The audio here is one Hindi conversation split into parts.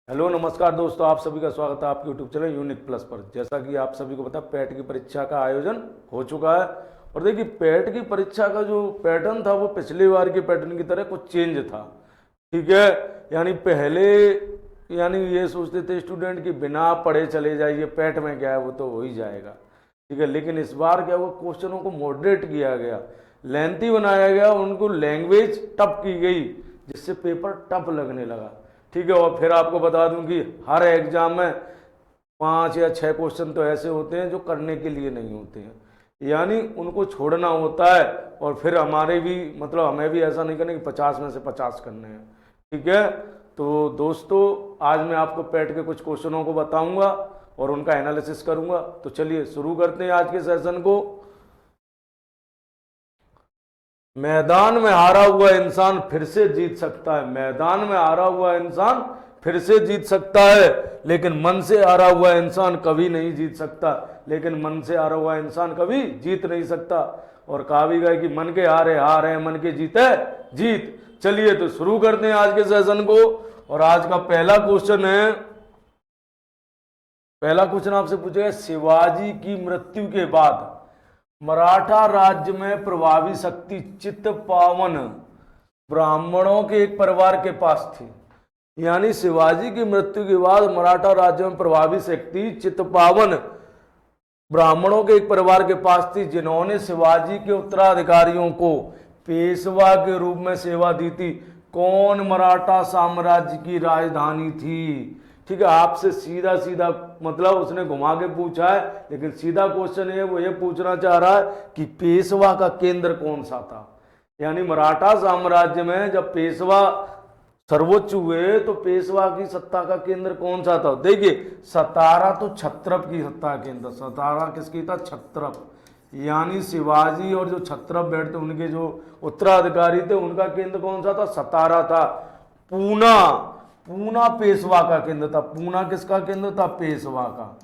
हेलो नमस्कार दोस्तों, आप सभी का स्वागत है आपके यूट्यूब चैनल यूनिक प्लस पर। जैसा कि आप सभी को पता है, पेट की परीक्षा का आयोजन हो चुका है। और देखिए, पेट की परीक्षा का जो पैटर्न था वो पिछली बार के पैटर्न की तरह कुछ चेंज था। ठीक है, यानी पहले ये सोचते थे स्टूडेंट कि बिना पढ़े चले जाइए, पेट में क्या है वो तो हो ही जाएगा। ठीक है, लेकिन इस बार क्या हुआ, क्वेश्चनों को मॉडरेट किया गया, लेंथी बनाया गया, उनको लैंग्वेज टफ की गई, जिससे पेपर टफ लगने लगा। ठीक है, और फिर आपको बता दूं कि हर एग्जाम में 5 या 6 क्वेश्चन तो ऐसे होते हैं जो करने के लिए नहीं होते हैं, यानी उनको छोड़ना होता है। और फिर हमारे भी मतलब हमें भी ऐसा नहीं करना कि 50 में से 50 करने हैं। ठीक है, तो दोस्तों आज मैं आपको पेट के कुछ क्वेश्चनों को बताऊंगा और उनका एनालिसिस करूंगा। तो चलिए शुरू करते हैं आज के सेशन को। मैदान में हारा हुआ इंसान फिर से जीत सकता है। मैदान में हारा हुआ इंसान फिर से जीत सकता है, लेकिन मन से हारा हुआ इंसान कभी नहीं जीत सकता। लेकिन मन से हारा हुआ इंसान कभी जीत नहीं सकता। और कहा भी गया कि मन के हारे हार है, मन के जीते जीत। चलिए तो शुरू करते हैं आज के सेशन को। और आज का पहला क्वेश्चन आपसे पूछेगा, शिवाजी की मृत्यु के बाद मराठा राज्य में प्रभावी शक्ति चित्तपावन ब्राह्मणों के एक परिवार के पास थी। यानी शिवाजी की मृत्यु के बाद मराठा राज्य में प्रभावी शक्ति चित्तपावन ब्राह्मणों के एक परिवार के पास थी, जिन्होंने शिवाजी के उत्तराधिकारियों को पेशवा के रूप में सेवा दी थी। कौन मराठा साम्राज्य की राजधानी थी? ठीक है, आपसे सीधा सीधा मतलब उसने घुमा के पूछा है, लेकिन सीधा क्वेश्चन है वो ये पूछना चाह रहा है कि पेशवा का केंद्र कौन सा था। यानी मराठा साम्राज्य में जब पेशवा सर्वोच्च हुए तो पेशवा की सत्ता का केंद्र कौन सा था? देखिए, सतारा तो छत्रप की सत्ता का केंद्र। सतारा किसकी था? छत्रप। यानी शिवाजी और जो छत्रप बैठते उनके जो उत्तराधिकारी थे उनका केंद्र कौन सा था? सतारा था। पूना, पूना पेशवा का केंद्र था। पूना किसका केंद्र था? पेशवा का।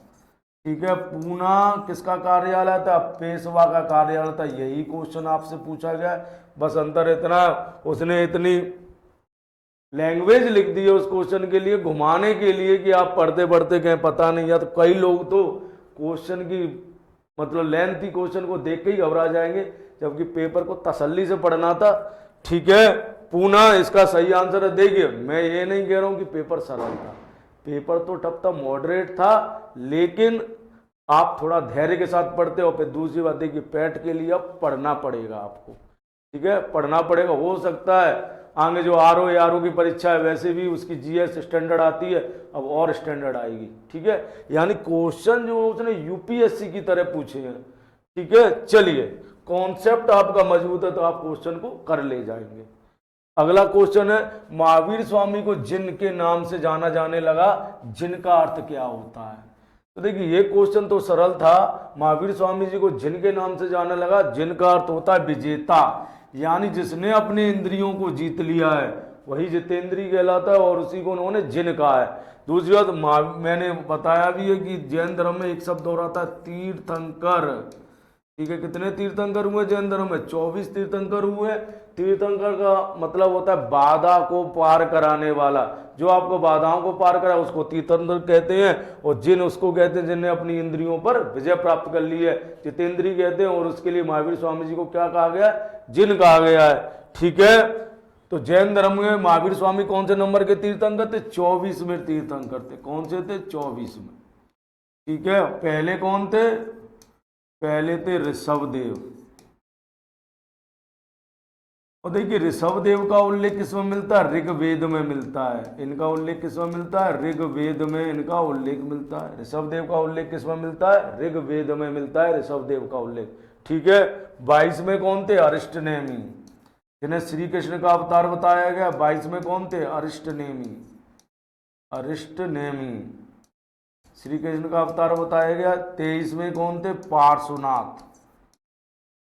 ठीक है, पूना किसका कार्यालय था? पेशवा का कार्यालय था। यही क्वेश्चन आपसे पूछा गया। बस अंतर इतना, उसने इतनी लैंग्वेज लिख दी है उस क्वेश्चन के लिए, घुमाने के लिए कि आप पढ़ते पढ़ते कहें पता नहीं। या तो कई लोग तो क्वेश्चन की मतलब लेंथी क्वेश्चन को देख के ही घबरा जाएंगे, जबकि पेपर को तसल्ली से पढ़ना था। ठीक है, पूना इसका सही आंसर है। देखिए, मैं ये नहीं कह रहा हूं कि पेपर सरल था, पेपर तो टफ था, मॉडरेट था, लेकिन आप थोड़ा धैर्य के साथ पढ़ते हो। फिर दूसरी बात देखिए, पेट के लिए अब पढ़ना पड़ेगा आपको। ठीक है, पढ़ना पड़ेगा। हो सकता है आगे जो आरओ आरओ की परीक्षा है वैसे भी उसकी जीएस स्टैंडर्ड आती है, अब और स्टैंडर्ड आएगी। ठीक है, यानी क्वेश्चन जो उसने यूपीएससी की तरह पूछे हैं। ठीक है, चलिए, कॉन्सेप्ट आपका मजबूत है तो आप क्वेश्चन को कर ले जाएंगे। अगला क्वेश्चन है, महावीर स्वामी को जिन के नाम से जाना जाने लगा, जिन का अर्थ क्या होता है? तो देखिए, ये क्वेश्चन तो सरल था। महावीर स्वामी जी को जिन के नाम से जाने लगा, जिन का अर्थ होता है विजेता। यानी जिसने अपने इंद्रियों को जीत लिया है वही जितेंद्रीय कहलाता है, और उसी को उन्होंने जिन कहा है। दूसरी बात, मैंने बताया भी है कि जैन धर्म में एक शब्द और आता है, तीर्थंकर। ठीक है, कितने तीर्थंकर हुए जैन धर्म में? 24 तीर्थंकर हुए। तीर्थंकर का मतलब होता है बाधा को पार कराने वाला। जो आपको बाधाओं को पार करा उसको तीर्थंकर कहते हैं, और जिन उसको कहते हैं जिन्हें अपनी इंद्रियों पर विजय प्राप्त कर ली है, जितेंद्रीय कहते हैं। और उसके लिए महावीर स्वामी जी को क्या कहा गया? जिन कहा गया है। ठीक है, तो जैन धर्म में महावीर स्वामी कौन से नंबर के तीर्थंकर थे? 24वें तीर्थंकर थे। कौन से थे? 24 में। ठीक है, पहले कौन थे? पहले थे ऋषभदेव। और देखिए, ऋषभदेव का उल्लेख किसमें मिलता है? ऋग्वेद में मिलता है। इनका उल्लेख किसमें मिलता है? ऋग्वेद में इनका उल्लेख मिलता है। ऋषभदेव का उल्लेख किसमें मिलता है? ऋग्वेद में मिलता है ऋषभदेव का उल्लेख। ठीक है, 22 में कौन थे? अरिष्टनेमी, जिन्हें श्री कृष्ण का अवतार बताया गया। 22 में कौन थे? अरिष्टनेमी। अरिष्टनेमी श्री कृष्ण का अवतार बताया गया। 23 में कौन थे? पार्श्वनाथ।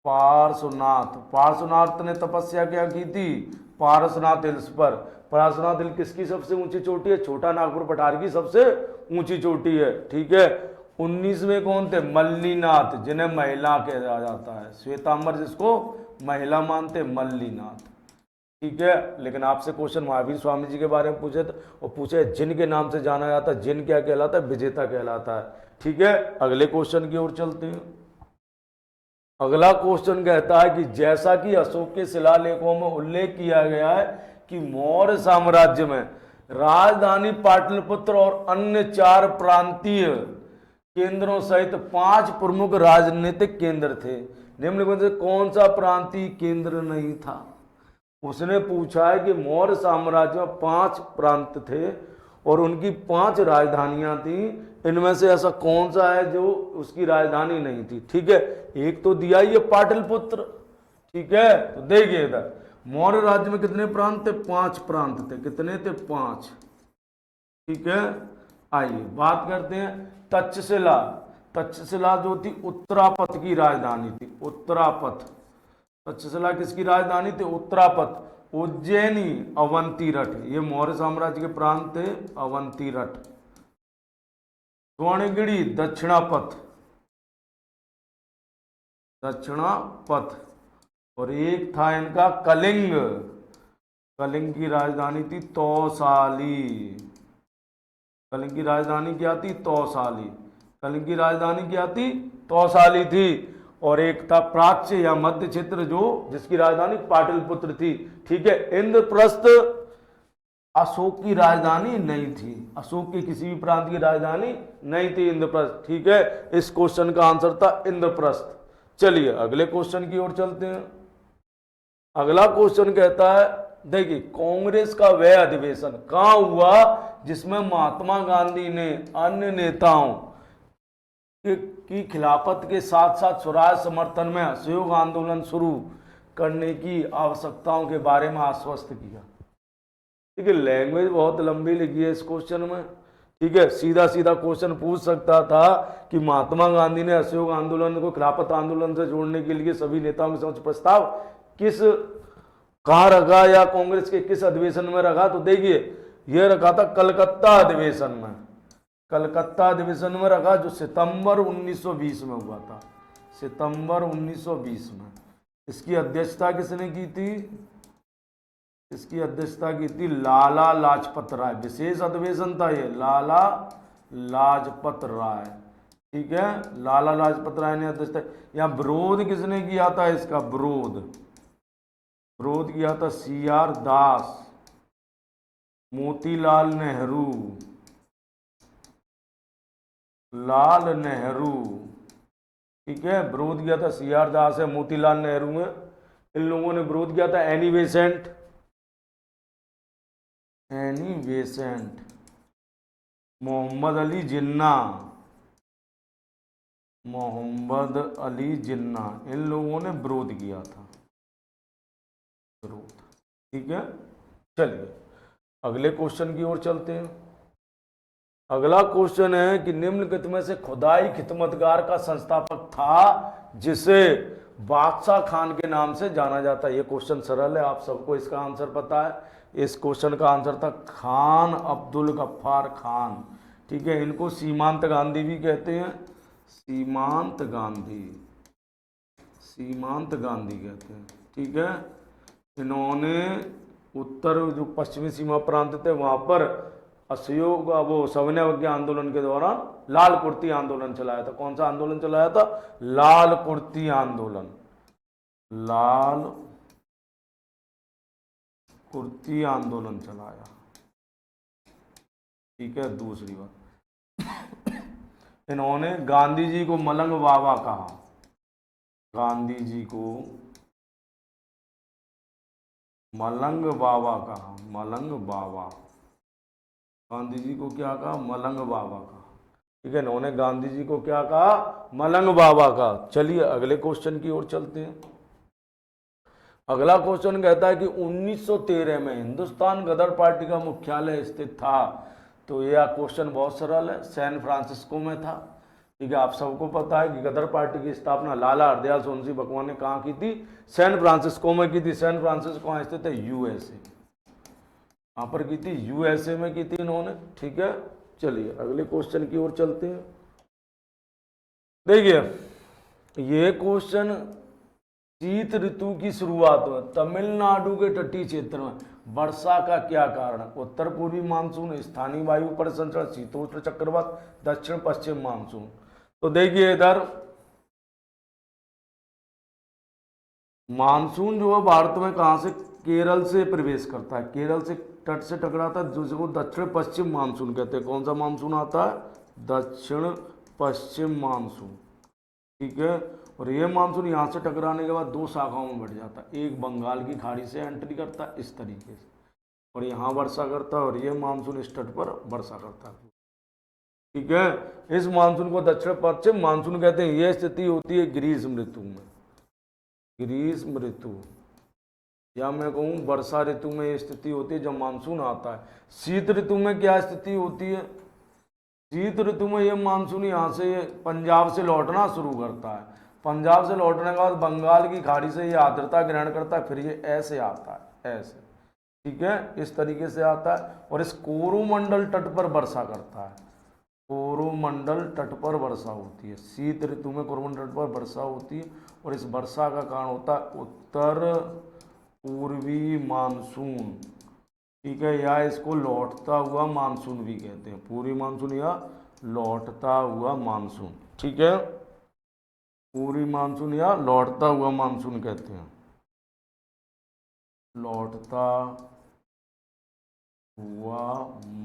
पार्श्वनाथ, पार्श्वनाथ ने तपस्या क्या की थी? पार्श्वनाथ हिल्स पर। पार्श्वनाथ हिल किसकी सबसे ऊंची चोटी है? छोटा नागपुर पठार की सबसे ऊंची चोटी है। ठीक है, 19 में कौन थे? मल्लीनाथ, जिन्हें महिला कहा जाता है। श्वेतांबर जिसको महिला मानते, मल्लीनाथ। ठीक है। लेकिन आपसे क्वेश्चन महावीर स्वामी जी के बारे में पूछे तो और पूछे जिन के नाम से जाना जाता है, जिन क्या कहलाता है? विजेता कहलाता है। ठीक है, अगले क्वेश्चन की ओर चलते हैं। अगला क्वेश्चन कहता है कि जैसा कि अशोक के शिलालेखों में उल्लेख किया गया है कि मौर्य साम्राज्य में राजधानी पाटलिपुत्र और अन्य 4 प्रांतीय केंद्रों सहित 5 प्रमुख राजनीतिक केंद्र थे। निम्नलिखित में से कौन सा प्रांतीय केंद्र नहीं था? उसने पूछा है कि मौर्य साम्राज्य में 5 प्रांत थे और उनकी 5 राजधानियां थी, इनमें से ऐसा कौन सा है जो उसकी राजधानी नहीं थी? ठीक है, एक तो दिया ही है पाटलिपुत्र। ठीक है, तो देखिए इधर मौर्य राज्य में कितने प्रांत थे? 5 प्रांत थे। कितने थे? 5। ठीक है, आइए बात करते हैं तक्षशिला। तक्षशिला जो थी उत्तरापथ की राजधानी थी। उत्तरापथ, तक्षशिला किसकी राजधानी थी? उत्तरापथ। उज्जैनी अवंतीरठ, ये मौर्य साम्राज्य के प्रांत थे। अवंतीरठ। स्वर्णगिरी दक्षिणापथ, दक्षिणापथ। और एक था इनका कलिंग, कलिंग की राजधानी थी तौसाली। कलिंग की राजधानी क्या थी? तौसाली। कलिंग की राजधानी क्या थी? तौसाली थी। और एक था प्राच्य या मध्य क्षेत्र जो जिसकी राजधानी पाटलिपुत्र थी। ठीक है, इंद्रप्रस्थ अशोक की राजधानी नहीं थी। अशोक की किसी भी प्रांत की राजधानी नहीं थी इंद्रप्रस्थ। ठीक है, इस क्वेश्चन का आंसर था इंद्रप्रस्थ। चलिए अगले क्वेश्चन की ओर चलते हैं। अगला क्वेश्चन कहता है, देखिए कांग्रेस का वह अधिवेशन कहां हुआ जिसमें महात्मा गांधी ने अन्य नेताओं की खिलाफत के साथ साथ स्वराज समर्थन में असहयोग आंदोलन शुरू करने की आवश्यकताओं के बारे में आश्वस्त किया। ठीक है, लैंग्वेज बहुत लंबी लिखी है इस क्वेश्चन में। ठीक है, सीधा सीधा क्वेश्चन पूछ सकता था कि महात्मा गांधी ने असहयोग आंदोलन को खिलाफत आंदोलन से जोड़ने के लिए सभी नेताओं के समक्ष प्रस्ताव कहाँ रखा या कांग्रेस के किस अधिवेशन में रखा? तो देखिए यह रखा था कलकत्ता अधिवेशन में। कलकत्ता अधिवेशन में रखा जो सितंबर 1920 में हुआ था। सितंबर 1920 में। इसकी अध्यक्षता किसने की थी? इसकी अध्यक्षता की थी लाला लाजपत राय। विशेष अधिवेशन था ये, लाला लाजपत राय। ठीक है, लाला लाजपत राय ने अध्यक्षता। यहाँ विरोध किसने किया था? इसका विरोध किया था CR दास, मोतीलाल नेहरू, लाल नेहरू। ठीक है, विरोध किया था CR दास है, मोतीलाल नेहरू है। इन लोगों ने विरोध किया था एनी बेसेंट, मोहम्मद अली जिन्ना, मोहम्मद अली जिन्ना, इन लोगों ने विरोध किया था। विरोध। ठीक है, चलिए अगले क्वेश्चन की ओर चलते हैं। अगला क्वेश्चन है कि निम्नलिखित में से खुदाई खिदमतगार का संस्थापक था जिसे बादशाह खान के नाम से जाना जाता है। ये क्वेश्चन सरल है, आप सबको इसका आंसर पता है। इस क्वेश्चन का आंसर था खान अब्दुल गफ्फार खान। ठीक है, इनको सीमांत गांधी भी कहते हैं। सीमांत गांधी, सीमांत गांधी कहते हैं। ठीक है, इन्होंने उत्तर जो पश्चिमी सीमा प्रांत थे वहां पर असहयोग वो सविनय अवज्ञा आंदोलन के दौरान लाल कुर्ती आंदोलन चलाया था। कौन सा आंदोलन चलाया था? लाल कुर्ती आंदोलन। लाल कुर्ती आंदोलन चलाया। ठीक है, दूसरी बात, इन्होंने गांधी जी को मलंग बाबा कहा। गांधी जी को मलंग बाबा कहा। मलंग बाबा, गांधी जी को क्या कहा? मलंग बाबा का। ठीक है, इन्होंने गांधी जी को क्या कहा? मलंग बाबा का। चलिए अगले क्वेश्चन की ओर चलते हैं। अगला क्वेश्चन कहता है कि 1913 में हिंदुस्तान गदर पार्टी का मुख्यालय स्थित था। तो यह क्वेश्चन बहुत सरल है, सैन फ्रांसिस्को में था। ठीक है, आप सबको पता है कि गदर पार्टी की स्थापना लाला हरदयाल सोनसी भगवान ने कहाँ की थी? सैन फ्रांसिस्को में की थी। सैन फ्रांसिस्को कहाँ स्थित है? USA। यहाँ पर की थी, USA में की थी इन्होंने। ठीक है, चलिए अगले क्वेश्चन की ओर चलते हैं। देखिए ये क्वेश्चन शीत ऋतु की शुरुआत में तमिलनाडु के तटीय क्षेत्र में वर्षा का क्या कारण है? उत्तर पूर्वी मानसून, स्थानीय वायु परिसंचरण, शीतोष्ण चक्रवात, दक्षिण पश्चिम मानसून। तो देखिए इधर मानसून जो है भारत में कहां से, केरल से प्रवेश करता है, केरल से तट से टकराता है, जिसको दक्षिण पश्चिम मानसून कहते हैं। कौन सा मानसून आता है? दक्षिण पश्चिम मानसून, ठीक है। और ये मानसून यहाँ से टकराने के बाद दो शाखाओं में बढ़ जाता है, एक बंगाल की खाड़ी से एंट्री करता है इस तरीके से, और यहाँ वर्षा करता है, और ये मानसून इस तट पर वर्षा करता है, ठीक है। इस मानसून को दक्षिण पश्चिम मानसून कहते हैं। यह स्थिति होती है ग्रीष्म ऋतु में, ग्रीष्म ऋतु, या मैं कहूँ वर्षा ऋतु में ये स्थिति होती है जब मानसून आता है। शीत ऋतु में क्या स्थिति होती है? शीत ऋतु में ये मानसून यहाँ से पंजाब से लौटना शुरू करता है, पंजाब से लौटने के बाद बंगाल की खाड़ी से ये आर्द्रता ग्रहण करता है, फिर ये ऐसे आता है, ऐसे, ठीक है, इस तरीके से आता है, और इस कोरोमंडल तट पर वर्षा करता है। कोरोमंडल तट पर वर्षा होती है, शीत ऋतु में कोरोमंडल तट पर वर्षा होती है, और इस वर्षा का कारण होता है उत्तर पूर्वी मानसून, ठीक है, या इसको लौटता हुआ मानसून भी कहते हैं, पूर्वी मानसून या लौटता हुआ मानसून, ठीक है, पूर्वी मानसून या लौटता हुआ मानसून कहते हैं, लौटता हुआ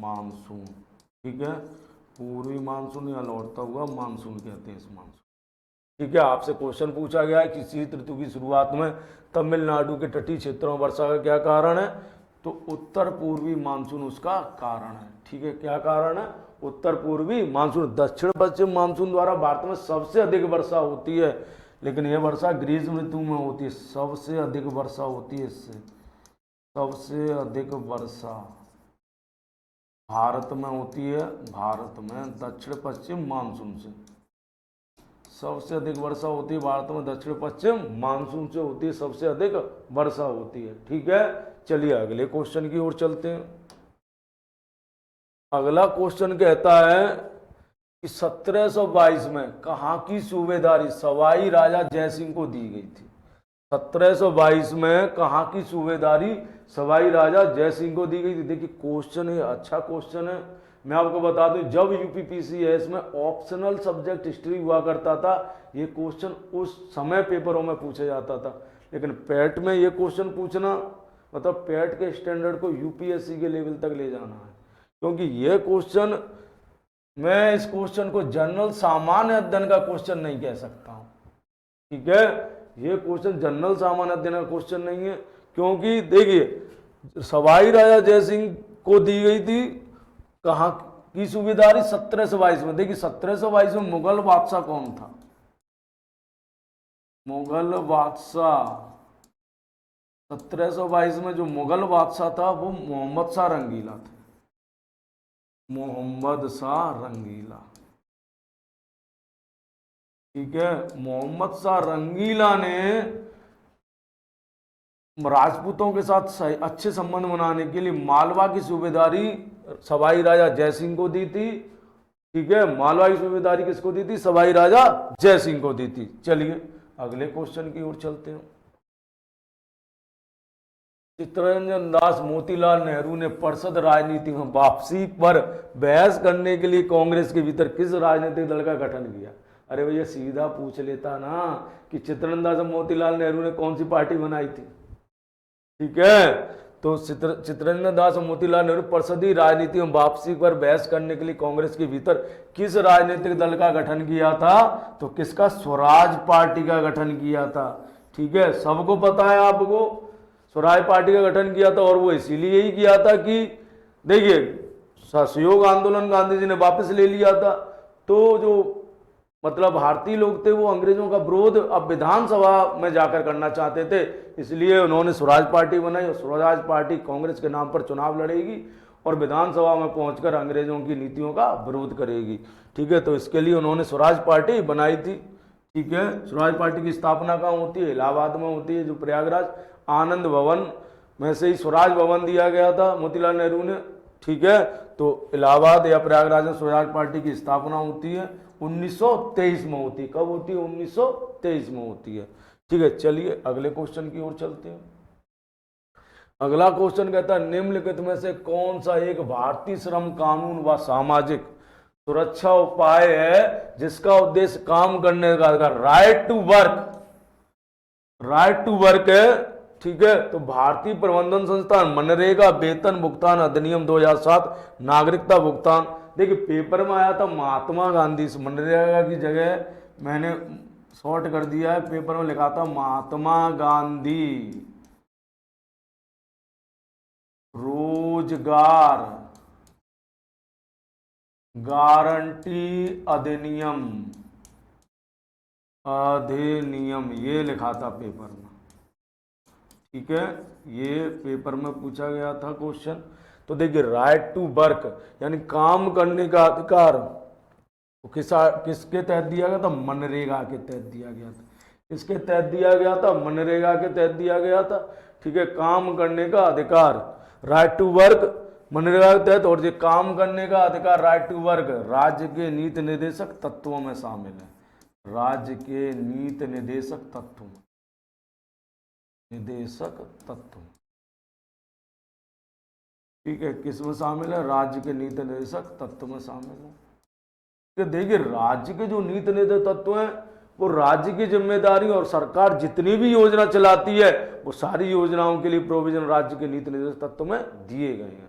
मानसून, ठीक है, पूर्वी मानसून या लौटता हुआ मानसून कहते हैं इस मानसून, ठीक है। आपसे क्वेश्चन पूछा गया है कि शीत ऋतु की शुरुआत में तमिलनाडु के तटीय क्षेत्रों में वर्षा का क्या कारण है? तो उत्तर पूर्वी मानसून उसका कारण है, ठीक है। क्या कारण है? उत्तर पूर्वी मानसून। दक्षिण पश्चिम मानसून द्वारा भारत में सबसे अधिक वर्षा होती है, लेकिन यह वर्षा ग्रीष्म ऋतु में होती है, सबसे अधिक वर्षा होती है इससे, सबसे अधिक वर्षा भारत में होती है, भारत में दक्षिण पश्चिम मानसून से सबसे अधिक वर्षा होती है, भारत में दक्षिण पश्चिम मानसून से होती है, सबसे अधिक वर्षा होती है, ठीक है। चलिए अगले क्वेश्चन की ओर चलते हैं। अगला क्वेश्चन कहता है कि 1722 में कहाँ की सूबेदारी सवाई राजा जयसिंह को दी गई थी? 1722 में कहाँ की सूबेदारी सवाई राजा जयसिंह को दी गई थी? देखिए क्वेश्चन है, अच्छा क्वेश्चन है। मैं आपको बता दूं, जब यूपीपीसीएस में ऑप्शनल सब्जेक्ट हिस्ट्री हुआ करता था, ये क्वेश्चन उस समय पेपरों में पूछा जाता था, लेकिन पैट में ये क्वेश्चन पूछना मतलब पैट के स्टैंडर्ड को यूपीएससी के लेवल तक ले जाना है, क्योंकि ये क्वेश्चन, मैं इस क्वेश्चन को जनरल सामान्य अध्ययन का क्वेश्चन नहीं कह सकता हूँ, ठीक है। ये क्वेश्चन जनरल सामान्य अध्ययन का क्वेश्चन नहीं है, क्योंकि देखिए सवाई राजा जयसिंह को दी गई थी कहाँ की सूबेदारी? 1722 में। देखिए 1722 में मुगल बादशाह कौन था? मुगल बादशाह 1722 में जो मुगल बादशाह था वो मोहम्मद शाह रंगीला थे, मोहम्मद शाह रंगीला, ठीक है। मोहम्मद शाह रंगीला ने राजपूतों के साथ अच्छे संबंध बनाने के लिए मालवा की सूबेदारी सवाई राजा जयसिंह को दी थी, ठीक है। मालवा की सूबेदारी किसको दी थी? सवाई राजा जयसिंह को दी थी। चलिए अगले क्वेश्चन की ओर चलते हैं। चित्तरंजन दास मोतीलाल नेहरू ने परिषद राजनीति में वापसी पर बहस करने के लिए कांग्रेस के भीतर किस राजनीतिक दल का गठन किया? अरे भैया सीधा पूछ लेता ना कि चित्तरंजन दास मोतीलाल नेहरू ने कौन सी पार्टी बनाई थी, ठीक है। तो चित्तरंजन दास और मोतीलाल नेहरू परिषदीय राजनीति में वापसी पर बहस करने के लिए कांग्रेस के भीतर किस राजनीतिक दल का गठन किया था? तो किसका? स्वराज पार्टी का गठन किया था, ठीक है। सबको पता है आपको, स्वराज पार्टी का गठन किया था, और वो इसीलिए ही किया था कि देखिए असहयोग आंदोलन गांधी जी ने वापस ले लिया था, तो जो मतलब भारतीय लोग थे वो अंग्रेजों का विरोध अब विधानसभा में जाकर करना चाहते थे, इसलिए उन्होंने स्वराज पार्टी बनाई, और स्वराज पार्टी कांग्रेस के नाम पर चुनाव लड़ेगी और विधानसभा में पहुंचकर अंग्रेजों की नीतियों का विरोध करेगी, ठीक है। तो इसके लिए उन्होंने स्वराज पार्टी बनाई थी, ठीक है। स्वराज पार्टी की स्थापना कहाँ होती है? इलाहाबाद में होती है, जो प्रयागराज आनंद भवन में से ही स्वराज भवन दिया गया था मोतीलाल नेहरू ने, ठीक है। तो इलाहाबाद या प्रयागराज में स्वराज पार्टी की स्थापना होती है, 1923 में होती है। कब होती है? 1923 में होती है, ठीक है, चलिए अगले क्वेश्चन की ओर चलते हैं। अगला क्वेश्चन कहता है निम्नलिखित में से कौन सा एक भारतीय श्रम कानून व सामाजिक सुरक्षा उपाय है जिसका उद्देश्य काम करने का अधिकार, राइट टू वर्क है। ठीक है, तो भारतीय प्रबंधन संस्थान, मनरेगा, वेतन भुगतान अधिनियम 2007, नागरिकता भुगतान। देखिए पेपर में आया था महात्मा गांधी, मनरेगा की जगह मैंने शॉर्ट कर दिया है, पेपर में लिखा था महात्मा गांधी रोजगार गारंटी अधिनियम ये लिखा था पेपर में। ठीक है, ये पेपर में पूछा गया था क्वेश्चन। तो देखिए राइट टू वर्क यानी काम करने का अधिकार तो किसके तहत दिया गया था, मनरेगा के तहत दिया गया था। किसके तहत दिया गया था, मनरेगा के तहत दिया गया था। ठीक है, काम करने का अधिकार राइट टू वर्क मनरेगा के तहत, और ये काम करने का अधिकार राइट टू वर्क राज्य के नीति निर्देशक तत्वों में शामिल है। राज्य के नीति निर्देशक तत्व ठीक है, किस में शामिल है, राज्य के नीति निर्देशक तत्व में शामिल है। देखिए राज्य के जो नीति निर्देशक तत्व हैं वो राज्य की जिम्मेदारी, और सरकार जितनी भी योजना चलाती है वो सारी योजनाओं के लिए प्रोविजन राज्य के नीति निर्देशक तत्व में दिए गए हैं।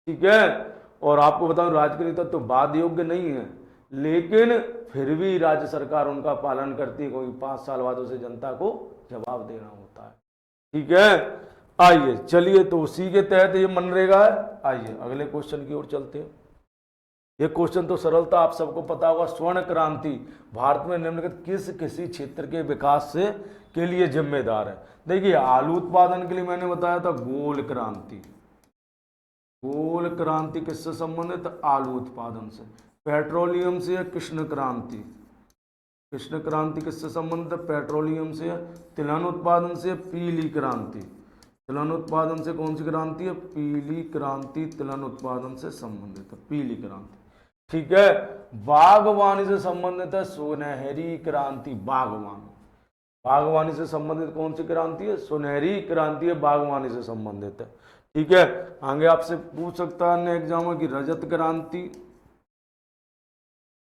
ठीक है, और आपको बताऊं राज्य के नीति तत्व बाध्य योग्य नहीं है, लेकिन फिर भी राज्य सरकार उनका पालन करती है, क्योंकि 5 साल बाद उसे जनता को जवाब देना होता है। ठीक है, आइए चलिए, तो उसी के तहत ये मनरेगा है। आइए अगले क्वेश्चन की ओर चलते हैं। ये क्वेश्चन तो सरलता आप सबको पता होगा। स्वर्ण क्रांति भारत में निम्नलिखित किसी क्षेत्र के विकास से के लिए जिम्मेदार है। देखिए आलू उत्पादन के लिए मैंने बताया था गोल क्रांति। गोल क्रांति किससे संबंधित, आलू उत्पादन से। पेट्रोलियम से है कृष्ण क्रांति। कृष्ण क्रांति किससे संबंधित है, पेट्रोलियम से। तिलहन उत्पादन से पीली क्रांति। तिलहन उत्पादन से कौन सी क्रांति है, पीली क्रांति तिलहन उत्पादन से संबंधित है, पीली क्रांति। ठीक है, बागवानी से संबंधित है सुनहरी क्रांति। बागवानी से संबंधित कौन सी क्रांति है, सुनहरी क्रांति है, बागवानी से संबंधित है। ठीक है, आगे आपसे पूछ सकता है एग्जाम में कि रजत क्रांति,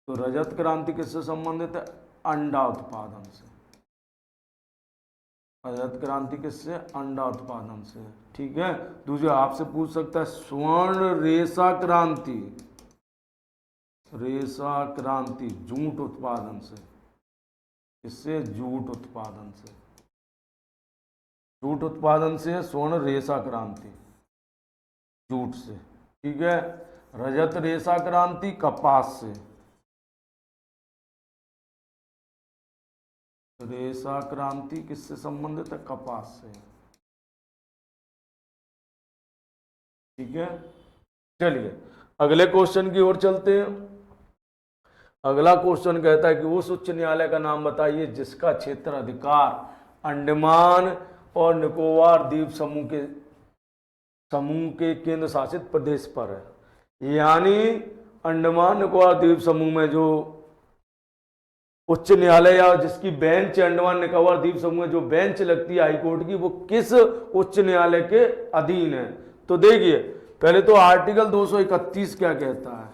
तो रजत क्रांति किससे संबंधित है, अंडा उत्पादन से। रजत क्रांति किससे, अंडा उत्पादन से। ठीक है, दूसरा आपसे पूछ सकता है स्वर्ण रेशा क्रांति। रेशा क्रांति जूट उत्पादन से। इससे जूट उत्पादन से, जूट उत्पादन से स्वर्ण रेशा क्रांति जूट से। ठीक है, रजत रेशा क्रांति कपास से। रेशा क्रांति किससे संबंधित है, कपास से। ठीक है, चलिए अगले क्वेश्चन की ओर चलते हैं। अगला क्वेश्चन कहता है कि उस उच्च न्यायालय का नाम बताइए जिसका क्षेत्र अधिकार अंडमान और निकोबार द्वीप समूह के केंद्र शासित प्रदेश पर है। यानी अंडमान निकोबार द्वीप समूह में जो उच्च न्यायालय या जिसकी बेंच अंडमान निकोबार द्वीप समूह में जो बेंच लगती है हाईकोर्ट की, वो किस उच्च न्यायालय के अधीन है। तो देखिए पहले तो आर्टिकल 231 क्या कहता है।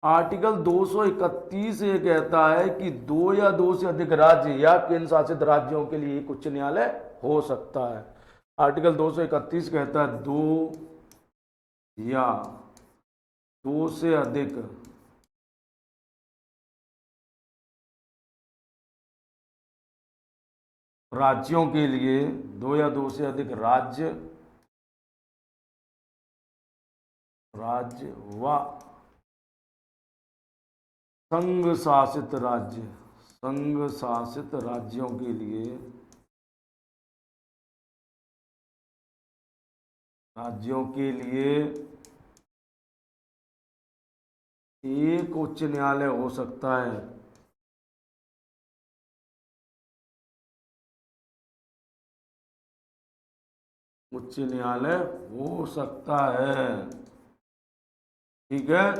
आर्टिकल 231 ये कहता है कि 2 या 2 से अधिक राज्य या केंद्र शासित राज्यों के लिए एक उच्च न्यायालय हो सकता है। आर्टिकल 231 कहता है 2 या 2 से अधिक राज्यों के लिए, 2 या 2 से अधिक राज्य व संघ शासित राज्यों के लिए, एक उच्च न्यायालय हो सकता है। उच्च न्यायालय हो सकता है। ठीक है,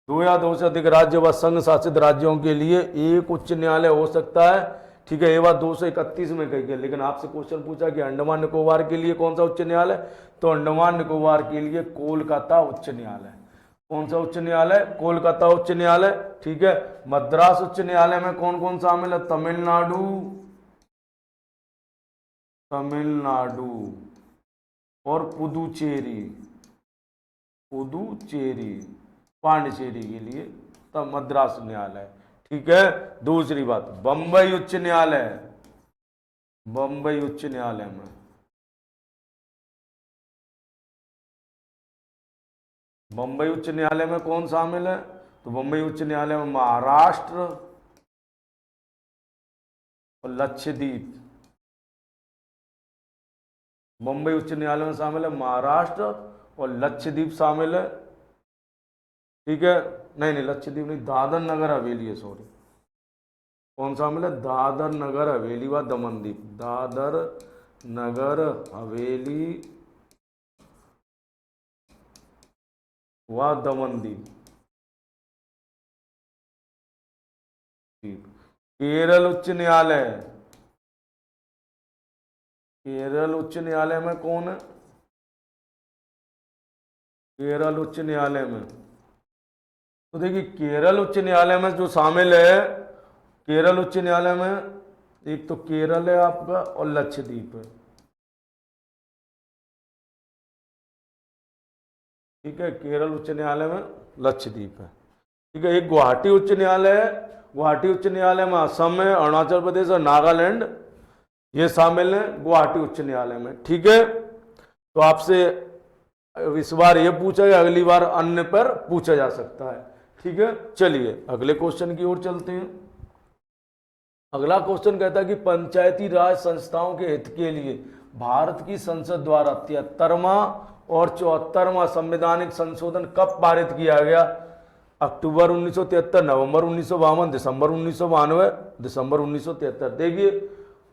2 या 2 से अधिक राज्य व संघ शासित राज्यों के लिए एक उच्च न्यायालय हो सकता है। ठीक है, ये बात 231 में कही गई। लेकिन आपसे क्वेश्चन पूछा कि अंडमान निकोबार के लिए कौन सा उच्च न्यायालय, तो अंडमान निकोबार के लिए कोलकाता उच्च न्यायालय। कौन सा उच्च न्यायालय, कोलकाता उच्च न्यायालय। ठीक है, मद्रास उच्च न्यायालय में कौन कौन शामिल है, तमिलनाडु, तमिलनाडु और पुदुचेरी, पुदुचेरी पांडिचेरी के लिए तब मद्रास न्यायालय। ठीक है, दूसरी बात, बंबई उच्च न्यायालय, बंबई उच्च न्यायालय में बंबई उच्च न्यायालय में कौन शामिल है, तो बंबई उच्च न्यायालय में महाराष्ट्र और लक्षद्वीप। बंबई उच्च न्यायालय में शामिल है महाराष्ट्र और लक्षद्वीप शामिल है। ठीक है, नहीं लक्षद्वीप नहीं, दादर नगर हवेली है, सॉरी। कौन शामिल है, दादर नगर हवेली व दमनदीप, दादर नगर हवेली व दमनदीप। केरल उच्च न्यायालय, केरल उच्च न्यायालय में कौन है, केरल उच्च न्यायालय में, तो देखिए केरल उच्च न्यायालय में जो शामिल है, केरल उच्च न्यायालय में एक तो केरल है आपका और लक्षद्वीप है। ठीक है, केरल उच्च न्यायालय में लक्षद्वीप है। ठीक है, एक गुवाहाटी उच्च न्यायालय है, गुवाहाटी उच्च न्यायालय में असम है, अरुणाचल प्रदेश और नागालैंड ये शामिल है गुवाहाटी उच्च न्यायालय में। ठीक है, तो आपसे इस बार ये पूछा गया, अगली बार अन्य पर पूछा जा सकता है। ठीक है, चलिए अगले क्वेश्चन की ओर चलते हैं। अगला क्वेश्चन कहता है कि पंचायती राज संस्थाओं के हित के लिए भारत की संसद द्वारा 73वां और 74वां संवैधानिक संशोधन कब पारित किया गया, अक्टूबर 1973, नवंबर 1952, दिसंबर 1992, दिसंबर 1973। देखिए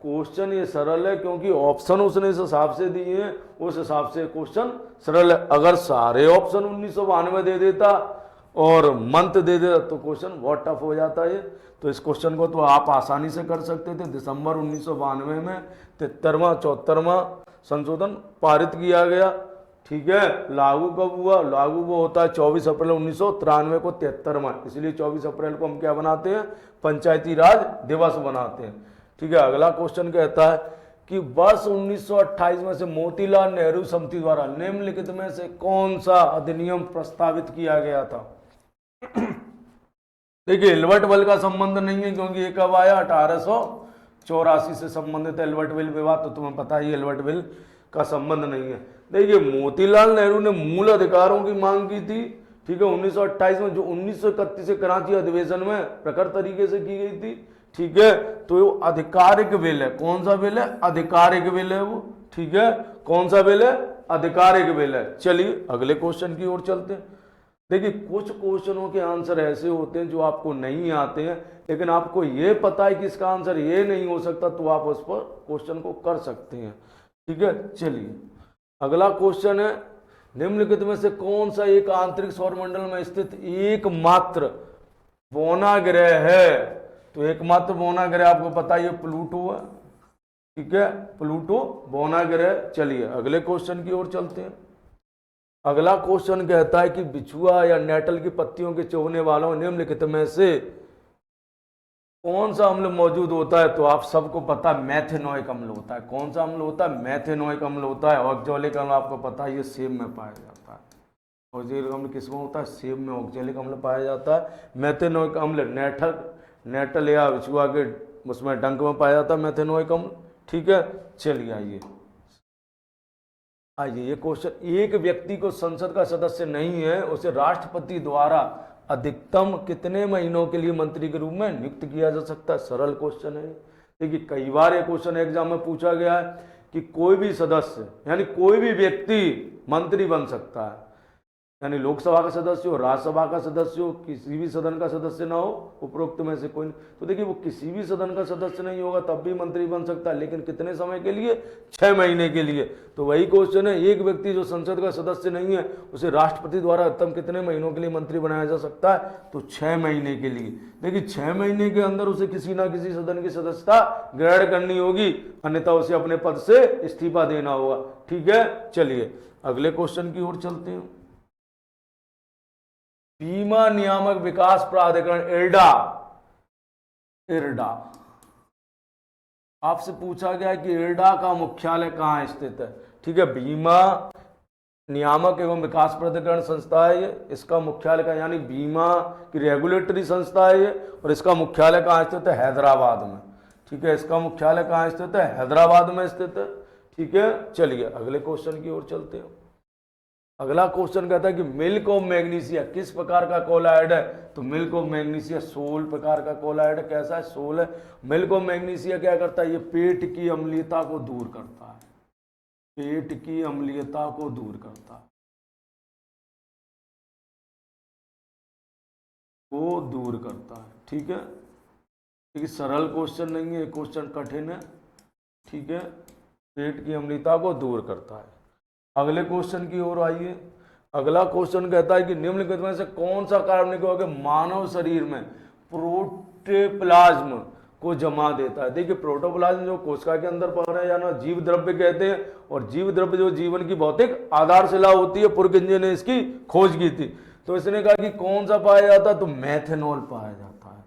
क्वेश्चन ये सरल है क्योंकि ऑप्शन उसने इस हिसाब से दिए हैं, उस हिसाब से क्वेश्चन सरल है। अगर सारे ऑप्शन 1992 दे देता और मंथ दे देता तो क्वेश्चन बहुत टफ हो जाता है। तो इस क्वेश्चन को तो आप आसानी से कर सकते थे। दिसंबर 1992 में 73वां 74वां संशोधन पारित किया गया। ठीक है, लागू कब हुआ, लागू वो होता है 24 अप्रैल 1993 को 73वां, इसलिए 24 अप्रैल को हम क्या बनाते हैं, पंचायती राज दिवस बनाते हैं। ठीक है, अगला क्वेश्चन कहता है कि वर्ष 1928 में से मोतीलाल नेहरू समिति द्वारा निम्नलिखित में से कौन सा अधिनियम प्रस्तावित किया गया था। देखिए एल्बर्ट विल का संबंध नहीं है क्योंकि ये कब आया, 1884 से संबंधित है एल्बर्ट विल विवाद, तो तुम्हें पता ही एल्बर्ट विल का संबंध नहीं है। देखिए मोतीलाल नेहरू ने मूल अधिकारों की मांग की थी। ठीक है, 1928 में, जो 1931 से कराची अधिवेशन में प्रखर तरीके से की गई थी। ठीक है, तो वो आधिकारिक बिल है। कौन सा बिल है, आधिकारिक बिल है वो। ठीक है, कौन सा बिल है, आधिकारिक बिल है। चलिए अगले क्वेश्चन की ओर चलते हैं। देखिए कुछ क्वेश्चनों के आंसर ऐसे होते हैं जो आपको नहीं आते हैं, लेकिन आपको ये पता है कि इसका आंसर ये नहीं हो सकता, तो आप उस पर क्वेश्चन को कर सकते हैं। ठीक है, चलिए अगला क्वेश्चन है, निम्नलिखित में से कौन सा एक आंतरिक सौरमंडल में स्थित एकमात्र बौना ग्रह है। तो एकमात्र बौना ग्रह आपको पता है प्लूटो है। ठीक है, प्लूटो बौना ग्रह। चलिए अगले क्वेश्चन की ओर चलते हैं। अगला क्वेश्चन कहता है कि बिछुआ या नेटल की पत्तियों के चुभने वालों निम्नलिखित में से कौन सा अम्ल मौजूद होता है। तो आप सबको पता है मैथेनोइक अम्ल होता है। कौन सा अम्ल होता है, मैथेनोइक अम्ल होता है। ऑक्जेलिक अम्ल आपको पता है ये सेब में पाया जाता है। ऑक्जेलिक अम्ल किसमें होता है, सेब में ऑक्जेलिक अम्ल पाया जाता है। मैथेनोइक अम्ल नेटल या बिछुआ के उसमें डंक में पाया जाता है मैथेनोइक अम्ल। ठीक है, चलिए आइए ये क्वेश्चन, एक व्यक्ति को संसद का सदस्य नहीं है उसे राष्ट्रपति द्वारा अधिकतम कितने महीनों के लिए मंत्री के रूप में नियुक्त किया जा सकता है। सरल क्वेश्चन है। देखिए कई बार ये क्वेश्चन एग्जाम में पूछा गया है कि कोई भी सदस्य यानी कोई भी व्यक्ति मंत्री बन सकता है, यानी लोकसभा का सदस्य हो, राज्यसभा का सदस्य हो, किसी भी सदन का सदस्य ना हो, उपरोक्त में से कोई नहीं। तो देखिए वो किसी भी सदन का सदस्य नहीं होगा तब भी मंत्री बन सकता है, लेकिन कितने समय के लिए? 6 महीने के लिए। तो वही क्वेश्चन है, एक व्यक्ति जो संसद का सदस्य नहीं है उसे राष्ट्रपति द्वारा अधिकतम कितने महीनों के लिए मंत्री बनाया जा सकता है? तो 6 महीने के लिए। देखिए 6 महीने के अंदर उसे किसी ना किसी सदन की सदस्यता ग्रहण करनी होगी, अन्यथा उसे अपने पद से इस्तीफा देना होगा। ठीक है, चलिए अगले क्वेश्चन की ओर चलते हैं। बीमा नियामक विकास प्राधिकरण इरडा आपसे पूछा गया है कि इरडा का मुख्यालय कहाँ स्थित है। ठीक है, बीमा नियामक एवं विकास प्राधिकरण संस्था है ये, इसका मुख्यालय का यानी बीमा की रेगुलेटरी संस्था है ये, और इसका मुख्यालय कहाँ स्थित है? हैदराबाद में। ठीक है, इसका मुख्यालय कहाँ स्थित है? हैदराबाद में स्थित है। ठीक है, चलिए अगले क्वेश्चन की ओर चलते हैं। अगला क्वेश्चन कहता है कि मिल्क ऑफ मैग्नीशिया किस प्रकार का कोलाइड है? तो मिल्क ऑफ मैग्नीशिया सोल प्रकार का कोलाइड है। कैसा है? सोल है। मिल्क ऑफ मैग्नीशिया क्या करता है? ये पेट की अम्लीयता को दूर करता है, पेट की अम्लीयता को दूर करता है, को दूर करता है। ठीक है, ये सरल क्वेश्चन नहीं है, क्वेश्चन कठिन है। ठीक है, पेट की अम्लीयता को दूर करता है। अगले क्वेश्चन की ओर आइए। अगला क्वेश्चन कहता है कि निम्नलिखित में से कौन सा कार्बनिक यौगिक मानव शरीर में प्रोटोप्लाज्म को जमा देता है? देखिए प्रोटोप्लाज्म जो कोशिका के अंदर पड़ रहे हैं या ना जीव द्रव्य कहते हैं, और जीव द्रव्य जो जीवन की भौतिक आधारशिला होती है, पुरकिंजे ने इसकी खोज की थी। तो इसने कहा कि कौन सा पाया जाता है? तो मैथेनॉल पाया जाता है।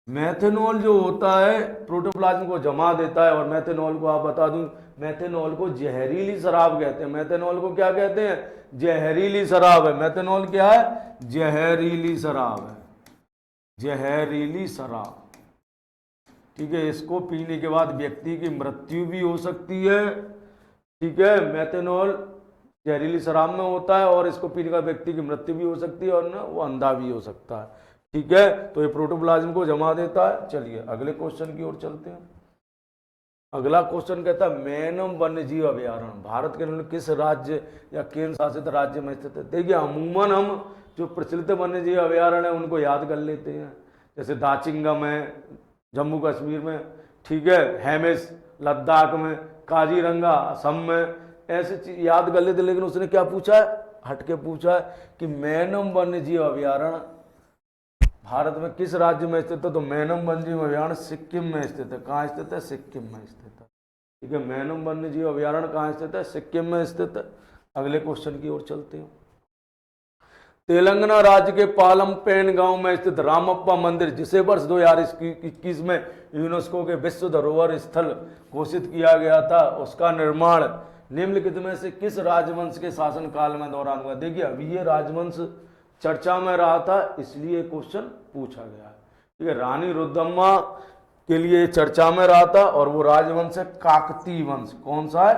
मैथेनॉल जो होता है प्रोटोप्लाज्म को जमा देता है, और मैथेनॉल को आप बता दूं, मैथेनॉल को जहरीली शराब कहते हैं। मैथेनॉल को क्या कहते हैं? जहरीली शराब है। मैथेनॉल क्या है? जहरीली शराब है, जहरीली शराब। ठीक है, इसको पीने के बाद व्यक्ति की मृत्यु भी हो सकती है। ठीक है, मैथेनॉल जहरीली शराब में होता है, और इसको पीने का व्यक्ति की मृत्यु भी हो सकती है, और ना वो अंधा भी हो सकता है। ठीक है, तो ये प्रोटोप्लाज्म को जमा देता है। चलिए अगले क्वेश्चन की ओर चलते हैं। अगला क्वेश्चन कहता है मैनम वन्यजीव अभयारण्य भारत के किस राज्य या केंद्र शासित राज्य में स्थित है? देखिए अमूमन हम जो प्रचलित वन्यजीव अभयारण्य है उनको याद कर लेते हैं, जैसे दाचिंगम है जम्मू कश्मीर में, ठीक है, हेमिस लद्दाख में, काजीरंगा असम में, ऐसे चीज याद कर लेते। लेकिन उसने क्या पूछा है? हटके पूछा है कि मैनम वन्यजीव अभयारण्य भारत में किस राज्य में स्थित है? तो मैनम वन्यजीव अभयारण्य सिक्किम में स्थित है। कहाँ स्थित है? सिक्किम में स्थित है। ठीक है, मैनम वन्यजीव अभयारण्य कहाँ स्थित है? सिक्किम में स्थित है। अगले क्वेश्चन की ओर चलते हैं। तेलंगाना राज्य के पालमपेन गांव में स्थित रामप्पा मंदिर, जिसे वर्ष 2021 में यूनेस्को के विश्व धरोहर स्थल घोषित किया गया था, उसका निर्माण निम्नलिखित में से किस राजवंश के शासन काल में दौरान हुआ? देखिए अभी ये राजवंश चर्चा में रहा था, इसलिए क्वेश्चन पूछा गया है। ठीक है, रानी रुद्रम्मा के लिए चर्चा में रहा था, और वो राजवंश है काकतीय वंश। कौन सा है?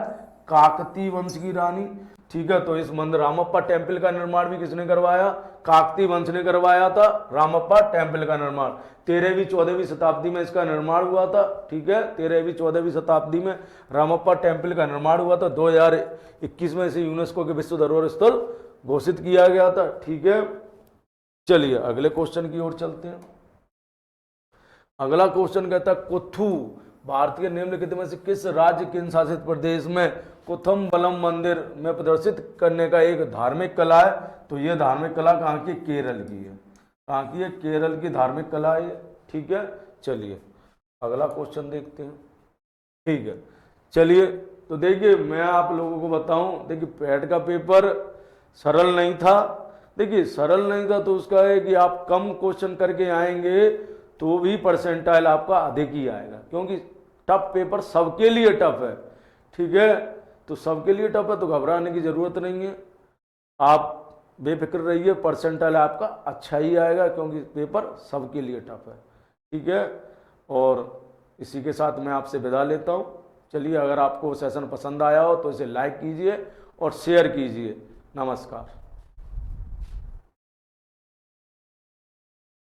काकतीय वंश की रानी। ठीक है, तो इस मंदिर रामप्पा टेम्पल का निर्माण भी किसने करवाया? काकतीय वंश ने करवाया था रामप्पा टेम्पल का निर्माण। 13वीं 14वीं शताब्दी में इसका निर्माण हुआ था। ठीक है, 13वीं 14वीं शताब्दी में रामप्पा टेम्पल का निर्माण हुआ था। 2021 में इसे यूनेस्को के विश्व धरोहर स्थल घोषित किया गया था। ठीक है, चलिए अगले क्वेश्चन की ओर चलते हैं। अगला क्वेश्चन कहता है कुथू भारत के निम्नलिखित में से किस राज्य केंद्र शासित प्रदेश में कुथम बलम मंदिर में प्रदर्शित करने का एक धार्मिक कला है? तो ये धार्मिक कला कहाँ की? केरल की है। कहाँ की है? केरल की धार्मिक कला है। ठीक है, चलिए अगला क्वेश्चन देखते हैं। ठीक है, चलिए तो देखिए मैं आप लोगों को बताऊं, देखिए पैट का पेपर सरल नहीं था। देखिए सरल नहीं था तो उसका है कि आप कम क्वेश्चन करके आएंगे तो भी परसेंटाइल आपका अधिक ही आएगा, क्योंकि टफ पेपर सबके लिए टफ है। ठीक है, तो सबके लिए टफ है तो घबराने की जरूरत नहीं है, आप बेफिक्र रहिए, परसेंटाइल आपका अच्छा ही आएगा क्योंकि पेपर सबके लिए टफ है। ठीक है, और इसी के साथ मैं आपसे विदा लेता हूँ। चलिए, अगर आपको सेशन पसंद आया हो तो इसे लाइक कीजिए और शेयर कीजिए। नमस्कार।